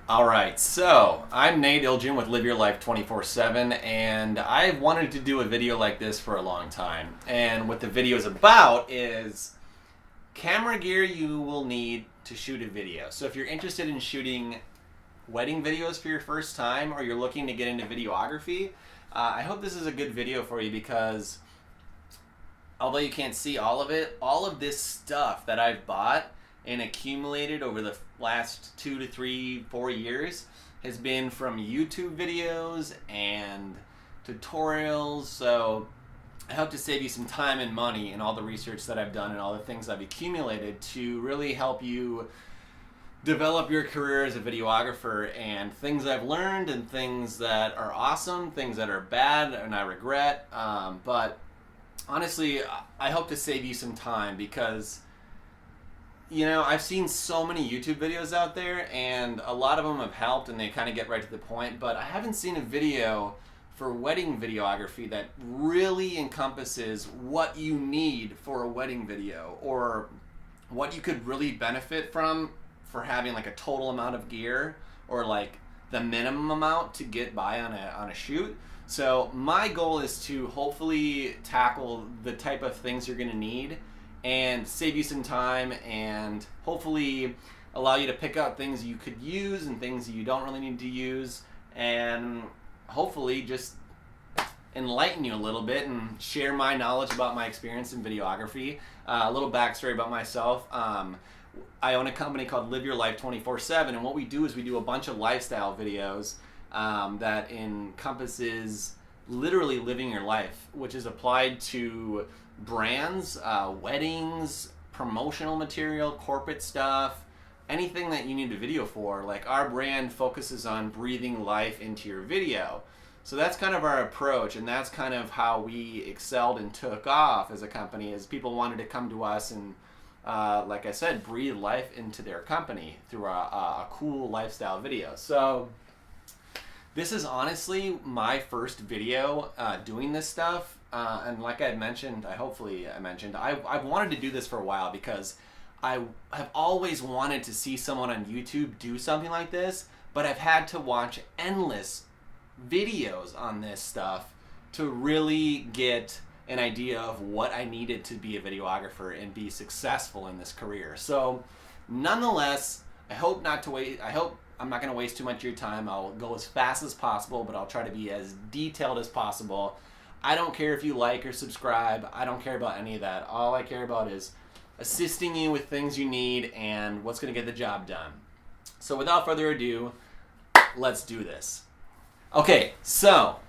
Alright, so I'm Nate Ilgen with Live Your Life 24/7, and I've wanted to do a video like this for a long time. And what the video is about is camera gear you will need to shoot a video. So if you're interested in shooting wedding videos for your first time, or you're looking to get into videography, I hope this is a good video for you because although you can't see all of it, all of this stuff that I've bought and accumulated over the last 2 to 3, 4 years has been from YouTube videos and tutorials. So I hope to save you some time and money in all the research that I've done and all the things I've accumulated to really help you develop your career as a videographer, and things I've learned and things that are awesome, things that are bad and I regret. But honestly, I hope to save you some time because I've seen so many YouTube videos out there and a lot of them have helped and they kind of get right to the point, but I haven't seen a video for wedding videography that really encompasses what you need for a wedding video, or what you could really benefit from for having like a total amount of gear, or like the minimum amount to get by on a shoot. So my goal is to hopefully tackle the type of things you're going to need and save you some time, and hopefully allow you to pick out things you could use and things you don't really need to use, and hopefully just enlighten you a little bit and share my knowledge about my experience in videography. A little backstory about myself. I own a company called Live Your Life 24/7, and what we do is we do a bunch of lifestyle videos that encompasses literally living your life, which is applied to brands, weddings, promotional material, corporate stuff, anything that you need a video for. Like, our brand focuses on breathing life into your video. So that's kind of our approach, and that's kind of how we excelled and took off as a company, as people wanted to come to us and like I said, breathe life into their company through a cool lifestyle video. So this is honestly my first video doing this stuff, and like I mentioned, hopefully I mentioned, I've wanted to do this for a while because I have always wanted to see someone on YouTube do something like this, but I've had to watch endless videos on this stuff to really get an idea of what I needed to be a videographer and be successful in this career. So nonetheless, I hope I'm not going to waste too much of your time. I'll go as fast as possible, but I'll try to be as detailed as possible. I don't care if you like or subscribe. I don't care about any of that. All I care about is assisting you with things you need and what's going to get the job done. So without further ado, let's do this. Okay, so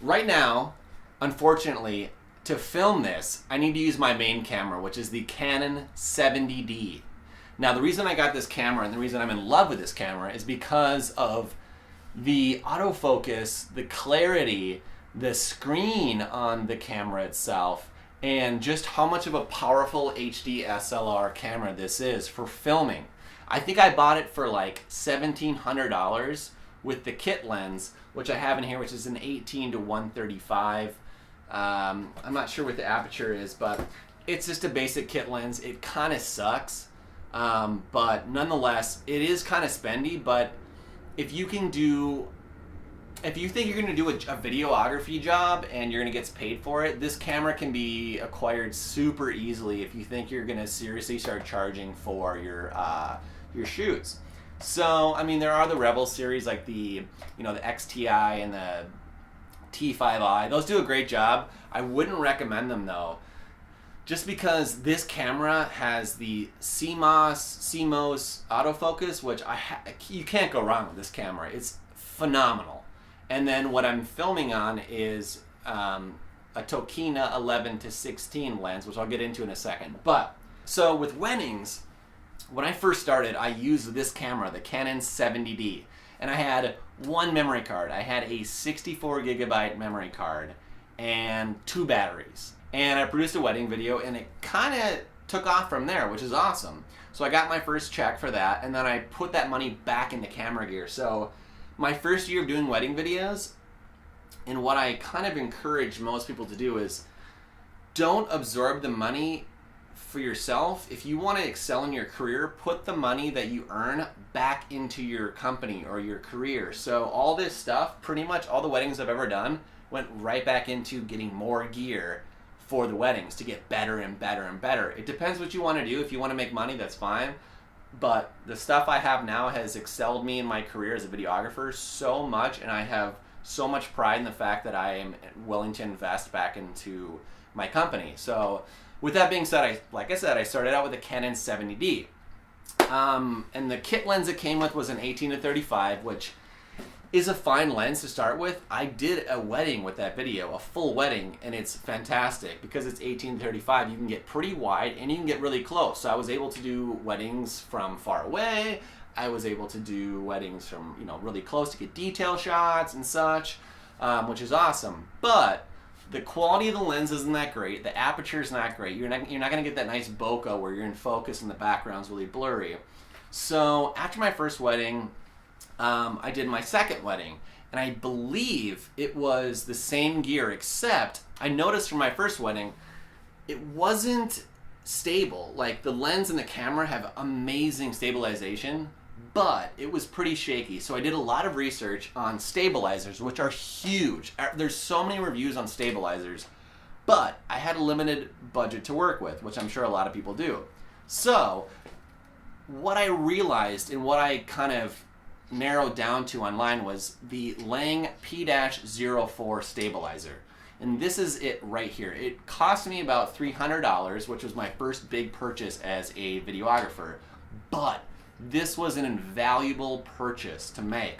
right now, unfortunately, to film this, I need to use my main camera, which is the Canon 70D. Now, the reason I got this camera and the reason I'm in love with this camera is because of the autofocus, the clarity, the screen on the camera itself, and just how much of a powerful HD SLR camera this is for filming. I think I bought it for like $1,700 with the kit lens, which I have in here, which is an 18 to 135. I'm not sure what the aperture is, but it's just a basic kit lens. It kind of sucks, but nonetheless, it is kind of spendy. But if you think you're going to do a videography job and you're going to get paid for it, this camera can be acquired super easily if you think you're going to seriously start charging for your shoots. So, I mean, there are the Rebel series like the XTI and the T5i. Those do a great job. I wouldn't recommend them though, just because this camera has the CMOS autofocus, which you can't go wrong with this camera. It's phenomenal. And then what I'm filming on is a Tokina 11 to 16 lens, which I'll get into in a second. But so with weddings, when I first started, I used this camera, the Canon 70D, and I had one memory card. I had a 64 gigabyte memory card and 2 batteries. And I produced a wedding video, and it kind of took off from there, which is awesome. So I got my first check for that, and then I put that money back into camera gear. So my first year of doing wedding videos, and what I kind of encourage most people to do is don't absorb the money for yourself, if you want to excel in your career, put the money that you earn back into your company or your career. So all this stuff, pretty much all the weddings I've ever done, went right back into getting more gear for the weddings to get better and better and better. It depends what you want to do. If you want to make money, that's fine. But the stuff I have now has excelled me in my career as a videographer so much, and I have so much pride in the fact that I am willing to invest back into my company. So with that being said, like I said, I started out with a Canon 70D. And the kit lens it came with was an 18-35, which is a fine lens to start with. I did a wedding with that video, a full wedding, and it's fantastic because it's 18-35. You can get pretty wide and you can get really close. So I was able to do weddings from far away. I was able to do weddings from, really close to get detail shots and such, which is awesome. But the quality of the lens isn't that great. The aperture is not great. You're not going to get that nice bokeh where you're in focus and the background's really blurry. So after my first wedding, I did my second wedding, and I believe it was the same gear, except I noticed from my first wedding, it wasn't stable. Like, the lens and the camera have amazing stabilization, but it was pretty shaky. So I did a lot of research on stabilizers, which are huge. There's so many reviews on stabilizers, but I had a limited budget to work with, which I'm sure a lot of people do. So what I realized and what I kind of narrowed down to online was the Lang P-04 stabilizer. And this is it right here. It cost me about $300, which was my first big purchase as a videographer. But this was an invaluable purchase to make.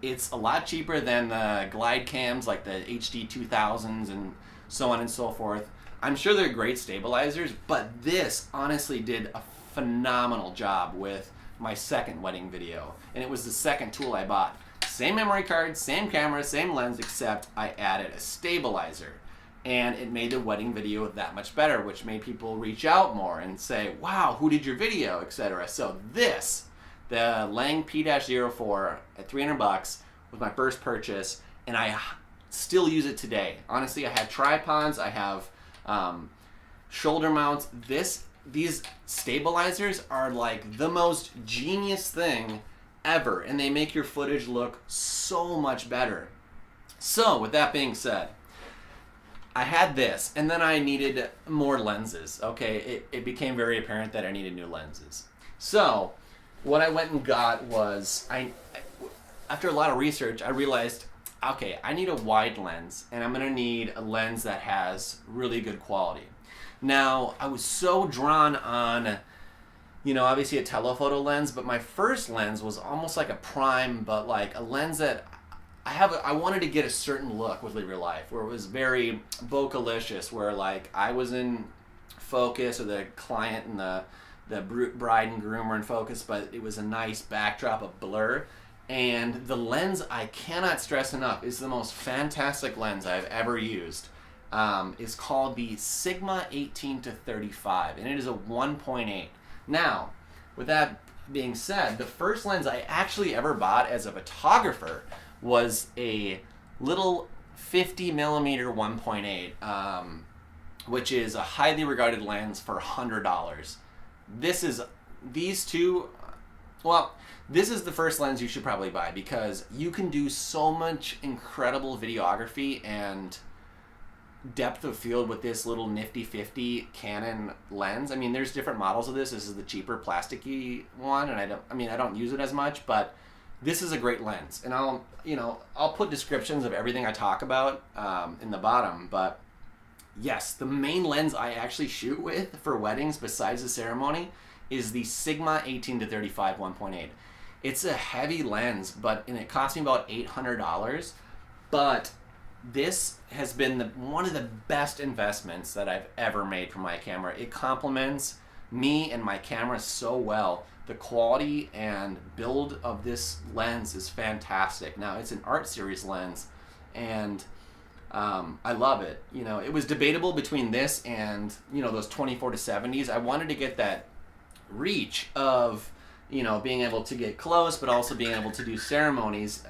It's a lot cheaper than the glide cams like the HD 2000s and so on and so forth. I'm sure they're great stabilizers, but this honestly did a phenomenal job with my second wedding video. And it was the second tool I bought. Same memory card, same camera, same lens, except I added a stabilizer. And it made the wedding video that much better, which made people reach out more and say, wow, who did your video, etc. So this, the Lang P-04 at $300 was my first purchase, and I still use it today. Honestly, I have tripods, I have shoulder mounts. These stabilizers are like the most genius thing ever, and they make your footage look so much better. So with that being said, I had this, and then I needed more lenses. Okay, it became very apparent that I needed new lenses. So what I went and got was, after a lot of research, I realized, okay, I need a wide lens, and I'm gonna need a lens that has really good quality. Now, I was so drawn on, obviously a telephoto lens, but my first lens was almost like a prime, but like a lens that I wanted to get a certain look with Live Your Life, where it was very bokeh-licious, where like I was in focus, or the client and the bride and groom were in focus, but it was a nice backdrop of blur. And the lens, I cannot stress enough, is the most fantastic lens I've ever used. Is called the Sigma 18-35, and it is a 1.8. Now, with that being said, the first lens I actually ever bought as a photographer was a little 50mm 1.8, which is a highly regarded lens for $100. This is the first lens you should probably buy, because you can do so much incredible videography and depth of field with this little nifty 50 Canon lens. I mean, there's different models of this. This is the cheaper plasticky one, and I don't use it as much, but this is a great lens. And I'll put descriptions of everything I talk about in the bottom, but yes, the main lens I actually shoot with for weddings besides the ceremony is the Sigma 18-35 1.8. It's a heavy lens, and it cost me about $800, but this has been one of the best investments that I've ever made for my camera. It complements me and my camera so well. The quality and build of this lens is fantastic. Now, it's an art series lens, and I love it. It was debatable between this and, those 24-70s. I wanted to get that reach of, being able to get close, but also being able to do ceremonies.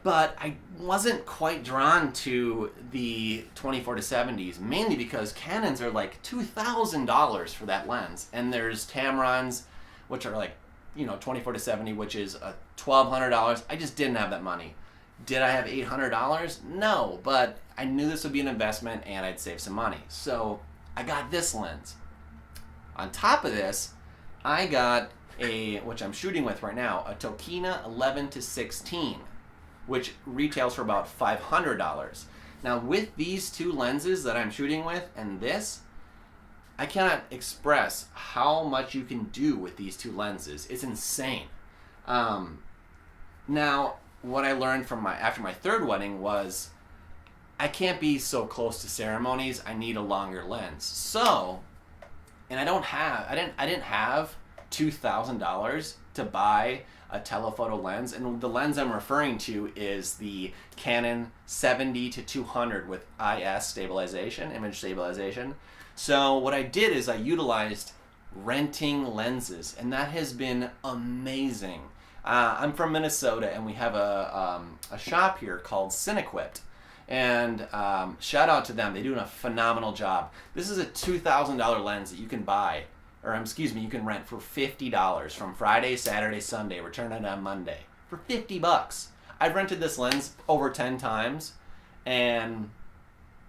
But I wasn't quite drawn to the 24-70s, mainly because Canons are like $2,000 for that lens. And there's Tamrons, which are like, 24-70, which is $1,200. I just didn't have that money. Did I have $800? No, but I knew this would be an investment and I'd save some money. So I got this lens. On top of this, I got which I'm shooting with right now, a Tokina 11-16, which retails for about $500. Now with these two lenses that I'm shooting with and this, I cannot express how much you can do with these two lenses. It's insane. Now, what I learned from after my third wedding was I can't be so close to ceremonies. I need a longer lens. So, and I didn't have $2,000 to buy a telephoto lens, and the lens I'm referring to is the Canon 70-200 with IS stabilization, image stabilization. So what I did is I utilized renting lenses, and that has been amazing. I'm from Minnesota, and we have a shop here called Cinequit, and shout out to them. They're doing a phenomenal job. This is a $2,000 lens that you can buy, or you can rent for $50 from Friday, Saturday, Sunday, return it on Monday for $50. I've rented this lens over 10 times, and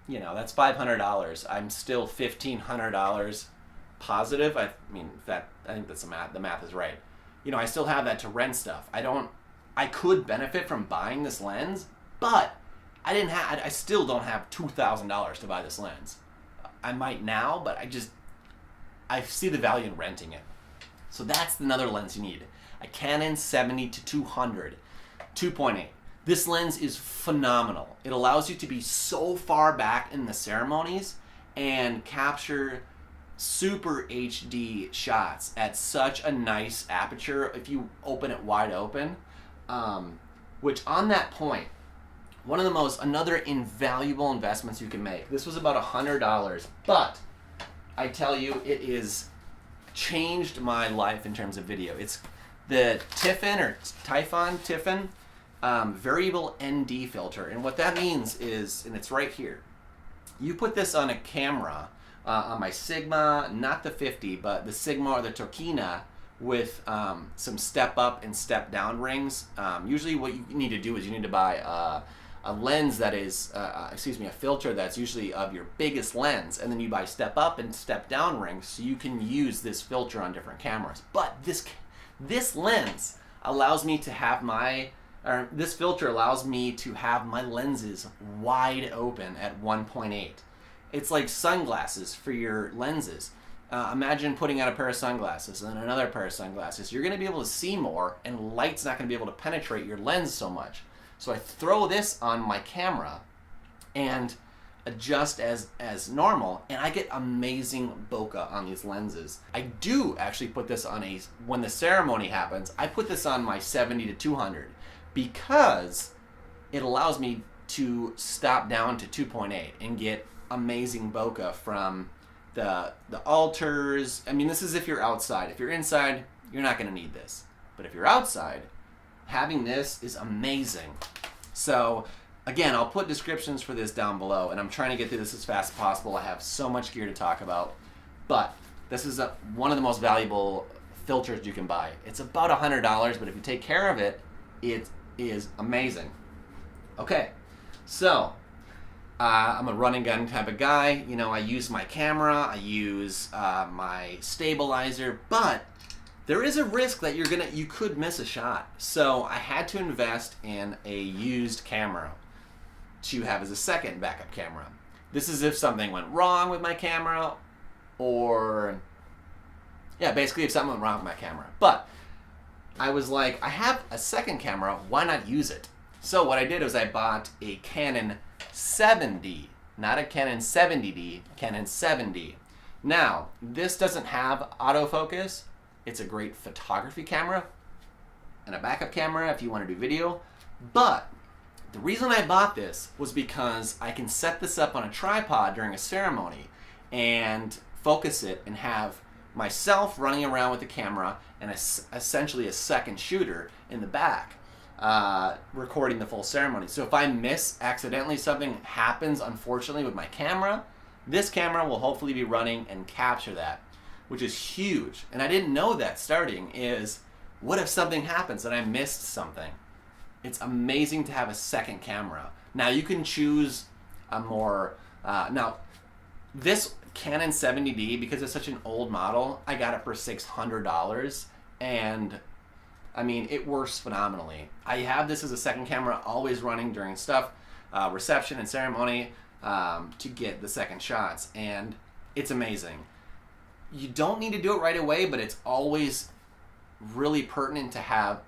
that's $500. I'm still $1,500 positive. I think that's the math is right. I still have that to rent stuff. I could benefit from buying this lens, but I still don't have $2,000 to buy this lens. I might now, but I see the value in renting it. So that's another lens you need. A Canon 70-200, 2.8. This lens is phenomenal. It allows you to be so far back in the ceremonies and capture super HD shots at such a nice aperture if you open it wide open. Which on that point, another invaluable investments you can make. This was about $100, but I tell you, it is changed my life in terms of video. It's the Tiffen variable ND filter, and what that means is, and it's right here, you put this on a camera, on my Sigma, not the 50, but the Sigma or the Tokina with some step up and step down rings. Usually what you need to do is you need to buy a lens that is, a filter that's usually of your biggest lens, and then you buy step up and step down rings so you can use this filter on different cameras. But this lens allows me to have this filter allows me to have my lenses wide open at 1.8. It's like sunglasses for your lenses. Imagine putting on a pair of sunglasses and then another pair of sunglasses. You're going to be able to see more, and light's not going to be able to penetrate your lens so much. So I throw this on my camera and adjust as normal, and I get amazing bokeh on these lenses. I do actually put this on when the ceremony happens, I put this on my 70-200 because it allows me to stop down to 2.8 and get amazing bokeh from the altars. This is if you're outside. If you're inside, you're not going to need this. But if you're outside, having this is amazing. So again, I'll put descriptions for this down below, and I'm trying to get through this as fast as possible. I have so much gear to talk about, but this is one of the most valuable filters you can buy. It's about $100, but if you take care of it, it is amazing. Okay, so I'm a run and gun type of guy. I use my camera, I use my stabilizer, but there is a risk that you could miss a shot. So I had to invest in a used camera to have as a second backup camera. This is if something went wrong with my camera, or basically if something went wrong with my camera. But I was like, I have a second camera, why not use it? So what I did was I bought a Canon 7D, not a Canon 70D, Canon 7D. Now, this doesn't have autofocus. It's a great photography camera and a backup camera if you want to do video. But the reason I bought this was because I can set this up on a tripod during a ceremony and focus it and have myself running around with the camera and essentially a second shooter in the back. recording the full ceremony. So if I miss accidentally, something happens unfortunately with my camera, this camera will hopefully be running and capture that, which is huge. And I didn't know that starting is, what if something happens and I missed something? It's amazing to have a second camera. Now you can choose a more, now this Canon 70D, because it's such an old model, I got it for $600, and I mean, it works phenomenally. I have this as a second camera always running during stuff, reception and ceremony, to get the second shots, and it's amazing. You don't need to do it right away, but it's always really pertinent to have,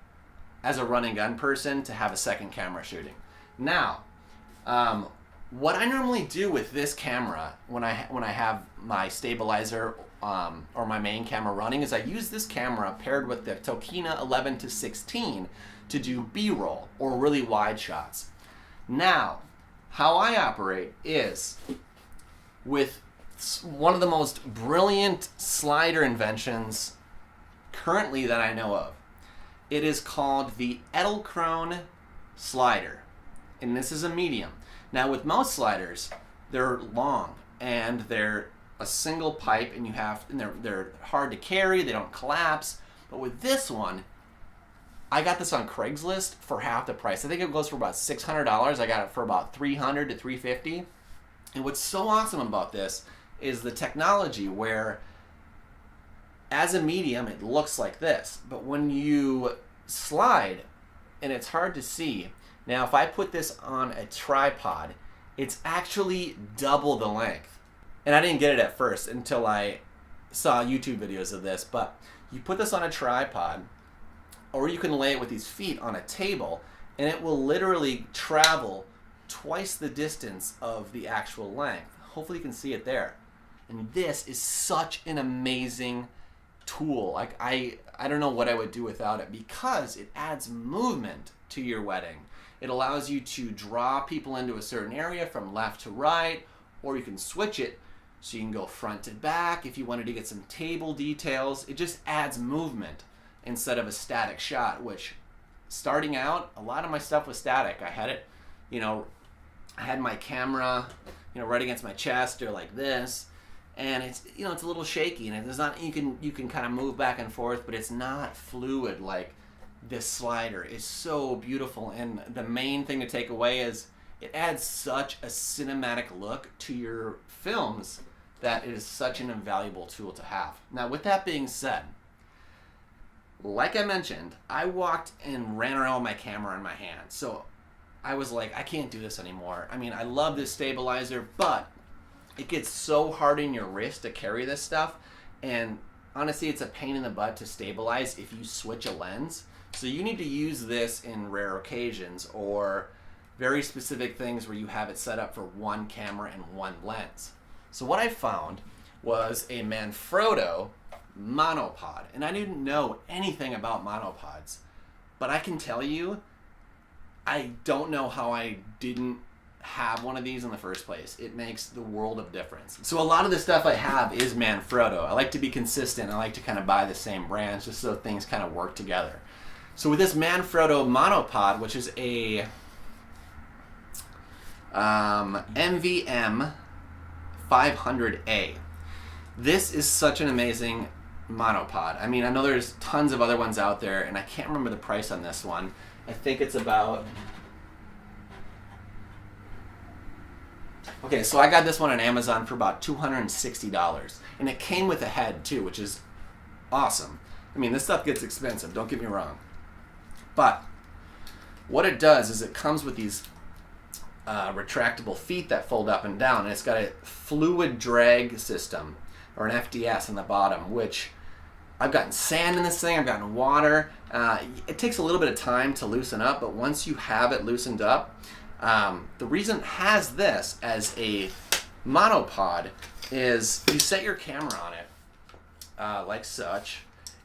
as a run and gun person, to have a second camera shooting. Now, what I normally do with this camera when I have my stabilizer or my main camera running is I use this camera paired with the Tokina 11-16 to do B-roll or really wide shots. Now, how I operate is with one of the most brilliant slider inventions currently that I know of. It is called the Edelkrone slider, and this is a medium. Now with most sliders, they're long and they're a single pipe, and they're hard to carry, they don't collapse. But with this one, I got this on Craigslist for half the price. I think it goes for about $600. I got it for about $300 to $350. And what's so awesome about this is the technology where, as a medium, it looks like this, but when you slide, and it's hard to see. Now, if I put this on a tripod, it's actually double the length. And I didn't get it at first until I saw YouTube videos of this, but you put this on a tripod, or you can lay it with these feet on a table, and it will literally travel twice the distance of the actual length. Hopefully you can see it there. And this is such an amazing tool. Like I don't know what I would do without it, because it adds movement to your wedding. It allows you to draw people into a certain area from left to right, or you can switch it so you can go front to back if you wanted to get some table details. It just adds movement instead of a static shot, which starting out, a lot of my stuff was static. I had it, I had my camera, right against my chest or like this, and it's, it's a little shaky, and it's not, you can kind of move back and forth, but it's not fluid like this slider is. So beautiful. And the main thing to take away is it adds such a cinematic look to your films that it is such an invaluable tool to have. Now, with that being said, like I mentioned, I walked and ran around with my camera in my hand. So I was like, I can't do this anymore. I mean, I love this stabilizer, but it gets so hard in your wrist to carry this stuff. And honestly, it's a pain in the butt to stabilize if you switch a lens. So you need to use this in rare occasions or very specific things where you have it set up for one camera and one lens. So what I found was a Manfrotto monopod. And I didn't know anything about monopods, but I can tell you, I don't know how I didn't have one of these in the first place. It makes the world of difference. So a lot of the stuff I have is Manfrotto. I like to be consistent. I like to kind of buy the same brands just so things kind of work together. So with this Manfrotto monopod, which is a MVM 500A, this is such an amazing monopod. I mean, I know there's tons of other ones out there, and I can't remember the price on this one. I think it's about... Okay, so I got this one on Amazon for about $260. And it came with a head too, which is awesome. I mean, this stuff gets expensive, don't get me wrong. But what it does is it comes with these retractable feet that fold up and down, and it's got a fluid drag system, or an FDS on the bottom, which I've gotten sand in this thing, I've gotten water. It takes a little bit of time to loosen up, but once you have it loosened up, the reason it has this as a monopod is you set your camera on it like such,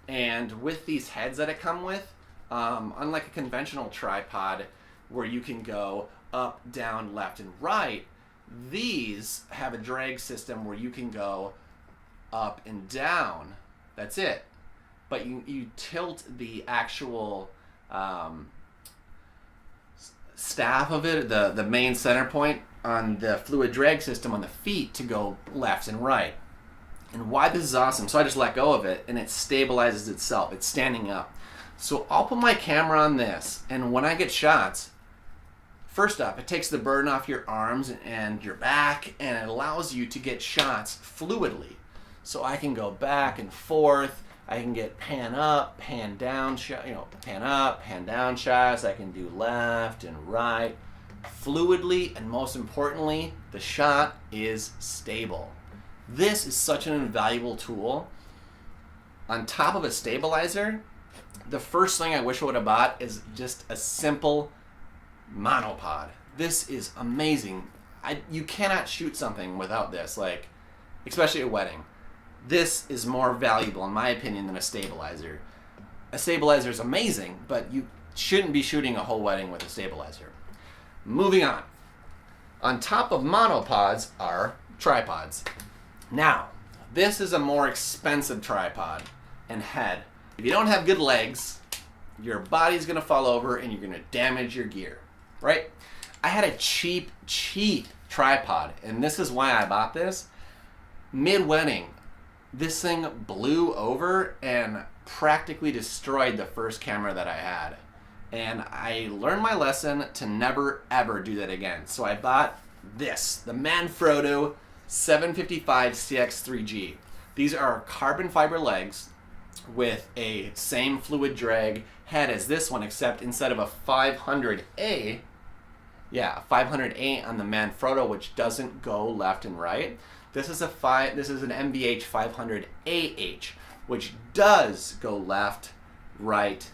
and with these heads that it come with, unlike a conventional tripod where you can go up, down, left, and right, these have a drag system where you can go up and down. That's it. But you tilt the actual staff of it, the main center point on the fluid drag system on the feet to go left and right. And why this is awesome, so I just let go of it and it stabilizes itself. It's standing up. So I'll put my camera on this, and when I get shots, first up, it takes the burden off your arms and your back, and it allows you to get shots fluidly. So I can go back and forth. I can get pan up, pan down, pan up, pan down shots. I can do left and right fluidly, and most importantly, the shot is stable. This is such an invaluable tool. On top of a stabilizer, the first thing I wish I would have bought is just a simple monopod. This is amazing. You cannot shoot something without this, like, especially a wedding. This is more valuable, in my opinion, than a stabilizer. A stabilizer is amazing, but you shouldn't be shooting a whole wedding with a stabilizer. Moving on. On top of monopods are tripods. Now, this is a more expensive tripod and head. If you don't have good legs, your body's gonna fall over and you're gonna damage your gear, right? I had a cheap tripod, and this is why I bought this. Mid-wedding, this thing blew over and practically destroyed the first camera that I had. And I learned my lesson to never ever do that again. So I bought this, the Manfrotto 755 CX3G. These are carbon fiber legs with a same fluid drag head as this one, except instead of a 500A, 500A on the Manfrotto, which doesn't go left and right. This is an MVH 500AH, which does go left, right,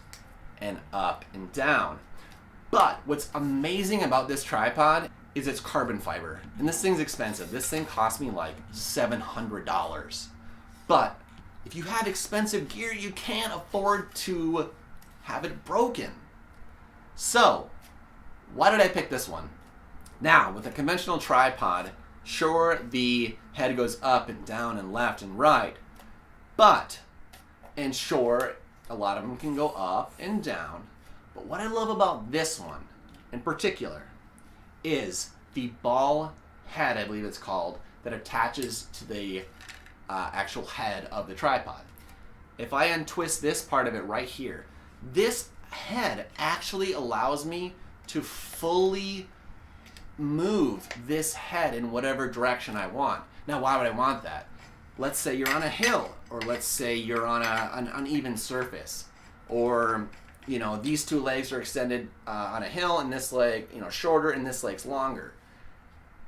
and up and down. But what's amazing about this tripod is it's carbon fiber. And this thing's expensive. This thing cost me like $700. But if you have expensive gear, you can't afford to have it broken. So, why did I pick this one? Now, with a conventional tripod, sure, the head goes up and down and left and right, and sure, a lot of them can go up and down. But what I love about this one in particular is the ball head, I believe it's called, that attaches to the actual head of the tripod. If I untwist this part of it right here, this head actually allows me to fully move this head in whatever direction I want. Now, why would I want that? Let's say you're on a hill, or let's say you're on an uneven surface, or these two legs are extended on a hill, and this leg shorter, and this leg's longer,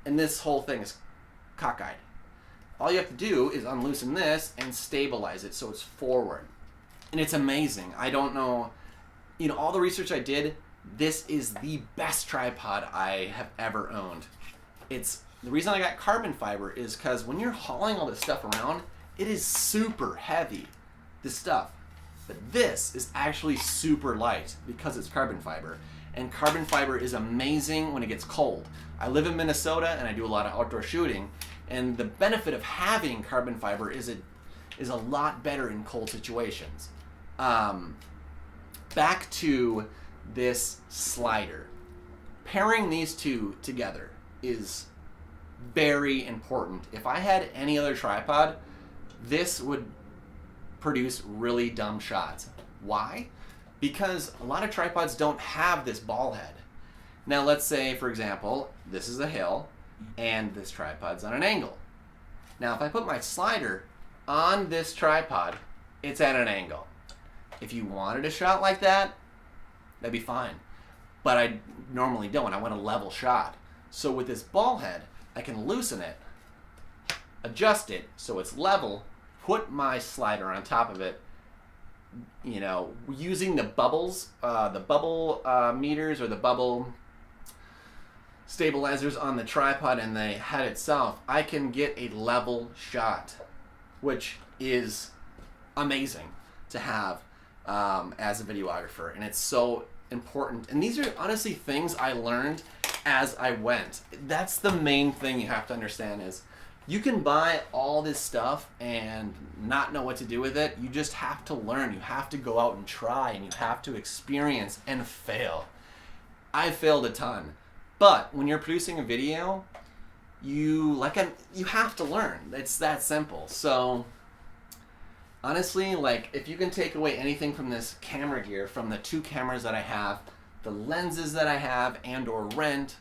and this whole thing is cockeyed. All you have to do is unloosen this and stabilize it so it's forward, and it's amazing. I don't know, all the research I did, this is the best tripod I have ever owned. The reason I got carbon fiber is because when you're hauling all this stuff around, it is super heavy, this stuff. But this is actually super light because it's carbon fiber. And carbon fiber is amazing when it gets cold. I live in Minnesota and I do a lot of outdoor shooting, and the benefit of having carbon fiber is a lot better in cold situations. Back to this slider. Pairing these two together is very important. If I had any other tripod, this would produce really dumb shots. Why? Because a lot of tripods don't have this ball head. Now let's say, for example, this is a hill and this tripod's on an angle. Now if I put my slider on this tripod, it's at an angle. If you wanted a shot like that, that'd be fine. But I normally don't. I want a level shot. So with this ball head, I can loosen it, adjust it so it's level, put my slider on top of it, using the bubbles, the bubble meters or the bubble stabilizers on the tripod and the head itself, I can get a level shot, which is amazing to have as a videographer, and it's so important. And these are honestly things I learned as I went. That's the main thing you have to understand is you can buy all this stuff and not know what to do with it. You just have to learn. You have to go out and try, and you have to experience and fail. I failed a ton. But when you're producing a video, you have to learn. It's that simple. So honestly, like, if you can take away anything from this camera gear, from the 2 cameras that I have, the lenses that I have and or rent,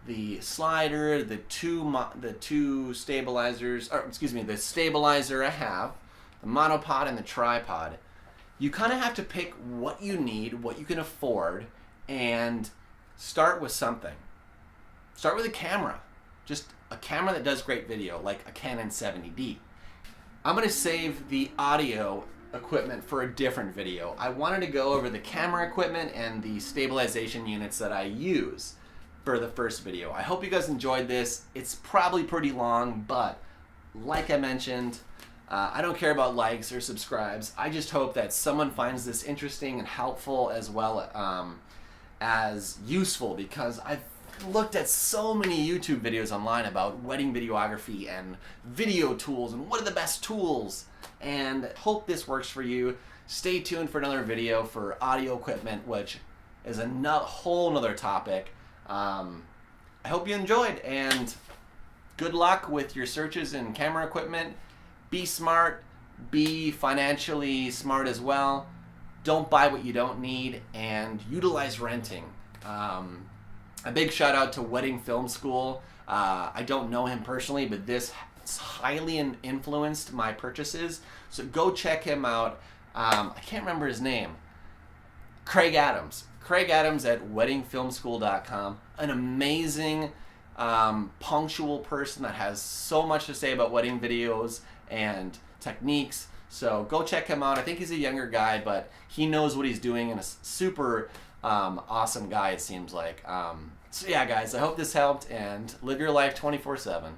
the slider, the two stabilizers, or excuse me, the stabilizer I have, the monopod and the tripod, you kind of have to pick what you need, what you can afford, and start with something. Start with a camera. Just a camera that does great video, like a Canon 70D. I'm going to save the audio equipment for a different video. I wanted to go over the camera equipment and the stabilization units that I use for the first video. I hope you guys enjoyed this. It's probably pretty long, but like I mentioned, I don't care about likes or subscribes. I just hope that someone finds this interesting and helpful, as well as useful, because I've looked at so many YouTube videos online about wedding videography and video tools and what are the best tools, and hope this works for you. Stay tuned for another video for audio equipment, which is a whole nother topic. I hope you enjoyed, and good luck with your searches in camera equipment. Be smart, be financially smart as well. Don't buy what you don't need, and utilize renting. A big shout out to Wedding Film School. I don't know him personally, but this highly influenced my purchases. So go check him out. I can't remember his name. Craig Adams. Craig Adams at weddingfilmschool.com. An amazing, punctual person that has so much to say about wedding videos and techniques. So go check him out. I think he's a younger guy, but he knows what he's doing, and a super awesome guy, it seems like. So yeah, guys, I hope this helped, and live your life 24/7.